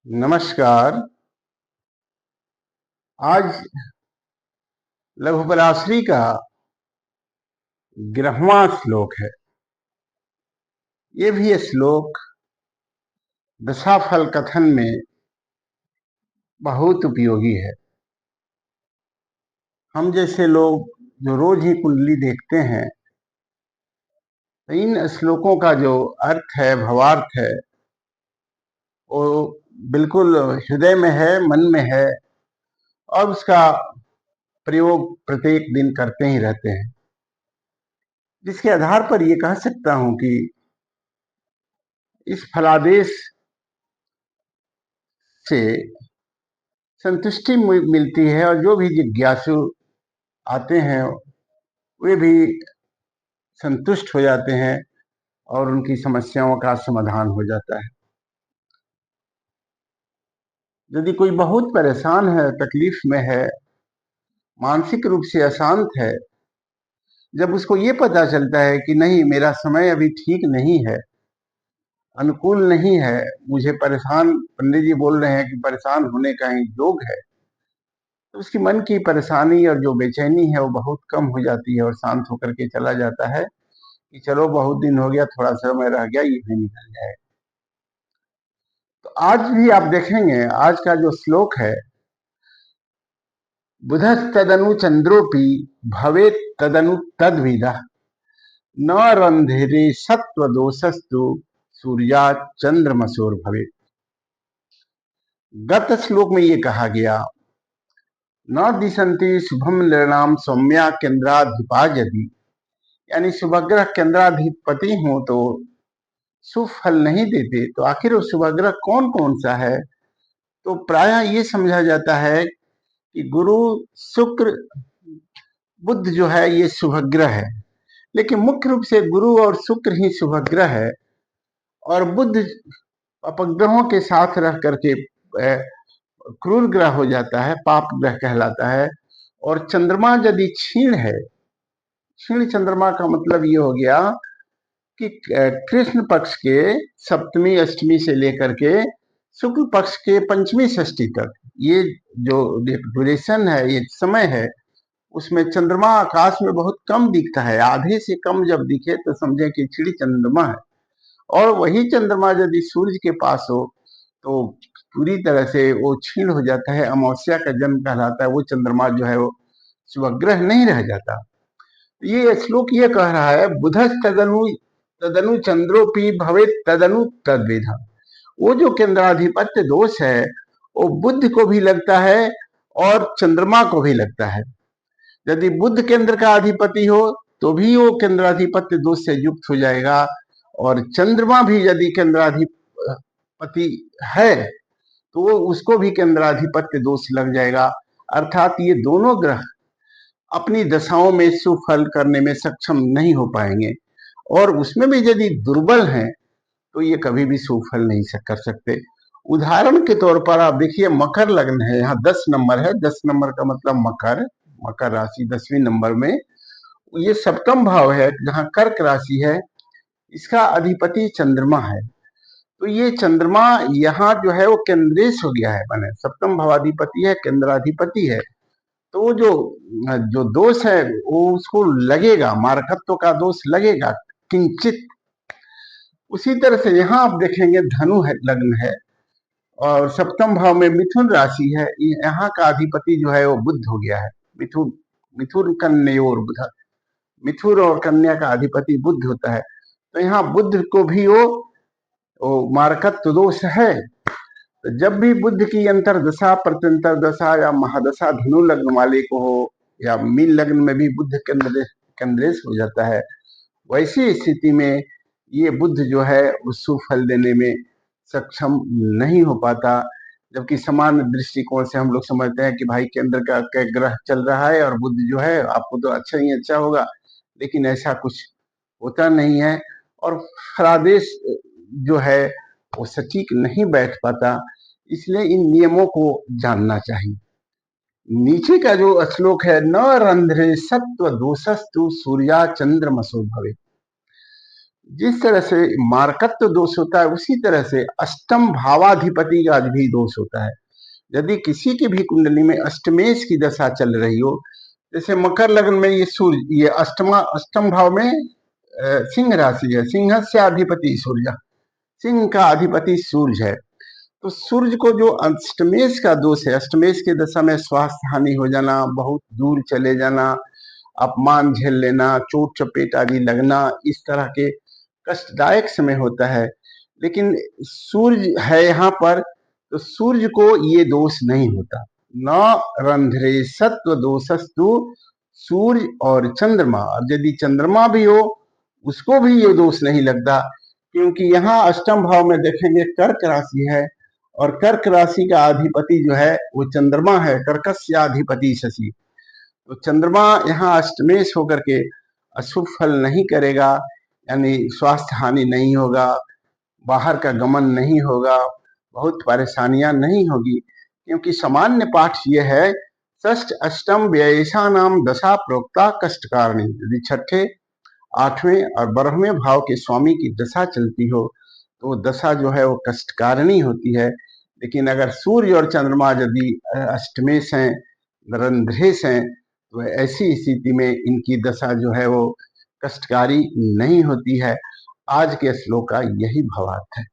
नमस्कार। आज लघुपराश्री का 11वां श्लोक है। ये भी श्लोक दशाफल कथन में बहुत उपयोगी है। हम जैसे लोग जो रोज ही कुंडली देखते हैं, तो इन श्लोकों का जो अर्थ है, भावार्थ है, वो बिल्कुल हृदय में है, मन में है और उसका प्रयोग प्रत्येक दिन करते ही रहते हैं। जिसके आधार पर ये कह सकता हूं कि इस फलादेश से संतुष्टि मिलती है और जो भी जिज्ञासु आते हैं वे भी संतुष्ट हो जाते हैं और उनकी समस्याओं का समाधान हो जाता है। यदि कोई बहुत परेशान है, तकलीफ में है, मानसिक रूप से अशांत है, जब उसको ये पता चलता है कि नहीं, मेरा समय अभी ठीक नहीं है, अनुकूल नहीं है, मुझे परेशान, पंडित जी बोल रहे हैं कि परेशान होने का ही योग है, तो उसकी मन की परेशानी और जो बेचैनी है वो बहुत कम हो जाती है और शांत होकर के चला जाता है कि चलो बहुत दिन हो गया, थोड़ा समय रह गया, ये भी निकल जाए। तो आज भी आप देखेंगे, आज का जो श्लोक है, बुधस्तदनु चंद्रोपि भवेत तदनु तद्विदः न रंधिरे सत्व दोषस्तु सूर्या चंद्रमसोर भवेत। गत श्लोक में ये कहा गया, न दिशंति शुभम निर्णाम सौम्या केंद्राधिपा यदि, यानी शुभग्रह केंद्राधिपति हो तो शुभ फल नहीं देते। तो आखिर वो शुभग्रह कौन कौन सा है? तो प्रायः ये समझा जाता है कि गुरु, शुक्र, बुध जो है ये शुभग्रह है, लेकिन मुख्य रूप से गुरु और शुक्र ही शुभग्रह है और बुध अपग्रहों के साथ रह करके क्रूर ग्रह हो जाता है, पाप ग्रह कहलाता है। और चंद्रमा यदि क्षीण है, क्षीण चंद्रमा का मतलब ये हो गया कि कृष्ण पक्ष के सप्तमी अष्टमी से लेकर के शुक्ल पक्ष के पंचमी षष्ठी तक ये जो ड्यूरेशन है, ये समय है, उसमें चंद्रमा आकाश में बहुत कम दिखता है। आधे से कम जब दिखे तो समझे कि क्षीण चंद्रमा है। और वही चंद्रमा यदि सूर्य के पास हो तो पूरी तरह से वो क्षीण हो जाता है, अमावस्या का जन्म कहलाता है। वो चंद्रमा जो है वो शुभग्रह नहीं रह जाता। ये श्लोक ये कह रहा है, बुधस तदनु तदनु चंद्रोपि भवेत तदनु तद्विधा। वो जो केंद्राधिपत्य दोष है वो बुध को भी लगता है और चंद्रमा को भी लगता है। यदि बुध केंद्र का अधिपति हो तो भी वो केंद्राधिपत्य दोष से युक्त हो जाएगा, और चंद्रमा भी यदि केंद्राधिपति है तो वो उसको भी केंद्राधिपत्य दोष लग जाएगा। अर्थात ये दोनों ग्रह अपनी दशाओं में शुभ फल करने में सक्षम नहीं हो पाएंगे, और उसमें भी यदि दुर्बल हैं तो ये कभी भी शुभ फल नहीं कर सकते। उदाहरण के तौर पर आप देखिए, मकर लग्न है, यहाँ 10 नंबर है, 10 नंबर का मतलब मकर, मकर राशि 10वें नंबर में ये सप्तम भाव है, जहाँ कर्क राशि है, इसका अधिपति चंद्रमा है। तो ये चंद्रमा यहाँ जो है वो केंद्रेश हो गया है, माने सप्तम भावाधिपति है, केंद्राधिपति है। तो वो जो जो दोष है वो उसको लगेगा, मारकत्व का दोष लगेगा किंचित। उसी तरह से यहाँ आप देखेंगे, धनु है, लग्न है और सप्तम भाव में मिथुन राशि है, यहाँ का अधिपति जो है वो बुध हो गया है। मिथुन, मिथुन कन्या और बुध, मिथुन और कन्या का अधिपति बुध होता है। तो यहाँ बुध को भी वो मारकत्व दोष है। तो जब भी बुध की अंतरदशा, प्रत्यंतर दशा या महादशा धनु लग्न वाले को हो, या मीन लग्न में भी बुध केंद्रेश हो जाता है, वैसी स्थिति में ये बुध जो है उस शुभ फल देने में सक्षम नहीं हो पाता। जबकि समान दृष्टिकोण से हम लोग समझते हैं कि भाई केंद्र का ग्रह चल रहा है और बुध जो है आपको तो अच्छा ही अच्छा होगा, लेकिन ऐसा कुछ होता नहीं है और फलादेश जो है वो सटीक नहीं बैठ पाता। इसलिए इन नियमों को जानना चाहिए। नीचे का जो श्लोक है, न रंध्रे सत्व दोषस्तु सूर्या चंद्रमसो भवे, जिस तरह से मार्कत्व दोष होता है उसी तरह से अष्टम भावाधिपति का भी दोष होता है। यदि किसी की भी कुंडली में अष्टमेश की दशा चल रही हो, जैसे मकर लग्न में ये सूर्य, ये अष्टम भाव में सिंह राशि है, सिंह से अधिपति सूर्य, सिंह का अधिपति सूर्य है। तो सूर्य को जो अष्टमेश का दोष है, अष्टमेश की दशा में स्वास्थ्य हानि हो जाना, बहुत दूर चले जाना, अपमान झेल लेना, चोट चपेट आदि लगना, इस तरह के कष्टदायक समय होता है। लेकिन सूर्य है यहाँ पर, तो सूर्य को ये दोष नहीं होता। न रंध्रे सत्व दोषस्तु सूर्य और चंद्रमा, और यदि चंद्रमा भी हो उसको भी ये दोष नहीं लगता, क्योंकि यहाँ अष्टम भाव में देखेंगे कर्क राशि है, और कर्क राशि का अधिपति जो है वो चंद्रमा है, कर्कस्य अधिपति शशि। तो चंद्रमा यहाँ अष्टमेश होकर के अशुभ फल नहीं करेगा, यानी स्वास्थ्य हानि नहीं होगा, बाहर का गमन नहीं होगा, बहुत परेशानियां नहीं होगी, क्योंकि सामान्य पाठ ये है षष्ठ अष्टम व्ययेशा नाम दशा प्रोक्ता कष्टकारिणी। यदि छठे, आठवें और 12वें भाव के स्वामी की दशा चलती हो तो दशा जो है वो कष्टकारिणी होती है। लेकिन अगर सूर्य और चंद्रमा यदि अष्टमेश हैं, रंध्रेश हैं, तो ऐसी स्थिति में इनकी दशा जो है वो कष्टकारी नहीं होती है। आज के श्लोक का यही भावार्थ है।